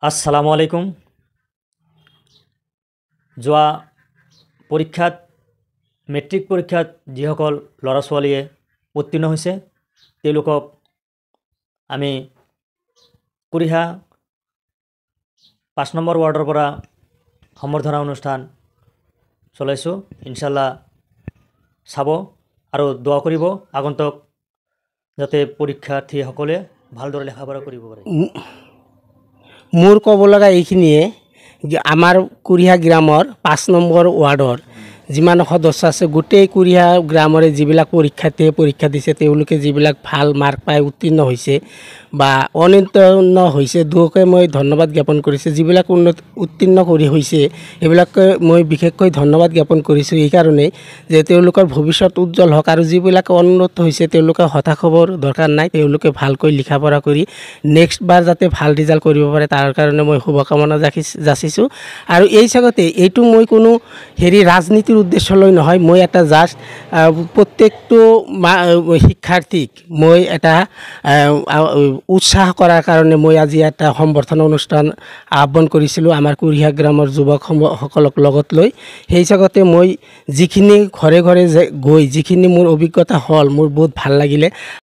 আসসালামু আলাইকুম। যোৱা পৰীক্ষাত মেট্ৰিক পৰীক্ষাত যিসকল ল'ৰা ছোৱালীয়ে উত্তীৰ্ণ হৈছে তেওঁলোকক আমি কুৰিহা ৫ নম্বৰ ৱাৰ্ডৰ পৰা সম্বৰ্ধনা অনুষ্ঠান চলাইছোঁ। ইনশাল্লাহ চাব আৰু দোৱা কৰিব আগন্তুক যাতে পৰীক্ষাৰ্থীসকলে ভালদৰে লেখা-পঢ়া কৰিব পাৰে। মোৰ ক'ব লগা এইখিনিয়ে যে আমাৰ কুৰিহা গ্ৰামৰ ৫ নম্বৰ ৱাৰ্ডৰ যিমান সদস্য আছে গোটেই কুৰিহা গ্ৰামৰে যিবিলাক পৰীক্ষাৰ্থীয়ে পৰীক্ষা দিছে তেওঁলোকে যিবিলাক ভাল মাৰ্ক পাই উত্তীৰ্ণ হৈছে বা অনুত্তীৰ্ণ হৈছে দুয়োকে মই ধন্যবাদ জ্ঞাপন কৰিছোঁ। যিবিলাক উত্তীৰ্ণ কৰি হৈছে সেইবিলাকে মই বিশেষকৈ ধন্যবাদ জ্ঞাপন কৰিছোঁ এই কাৰণেই যে তেওঁলোকৰ ভৱিষ্যত উজ্জ্বল হওক আৰু যিবিলাক অনুন্নত হৈছে তেওঁলোকে হতাশ হ'বৰ দৰকাৰ নাই। তেওঁলোকে ভালকৈ লিখা পঢ়া কৰি নেক্সট বাৰ যাতে ভাল ৰিজাল্ট কৰিব পাৰে তাৰ কাৰণে মই শুভকামনা যাচিছোঁ। আৰু এই চাগতে এইটো মই কোনো ৰাজনীতিৰ উদ্দেশ্য লৈ নহয়, মই এটা জাষ্ট প্ৰত্যেকটো শিক্ষাৰ্থীক মই এটা উৎসাহ কৰাৰ কাৰণে মই আজি এটা সম্বৰ্ধনা অনুষ্ঠান আহ্বান কৰিছিলোঁ আমাৰ কুৰিহা গ্ৰামৰ যুৱকসকলক লগত লৈ। সেই চাগতে মই যিখিনি ঘৰে ঘৰে গৈ যিখিনি মোৰ অভিজ্ঞতা হ'ল মোৰ বহুত ভাল লাগিলে।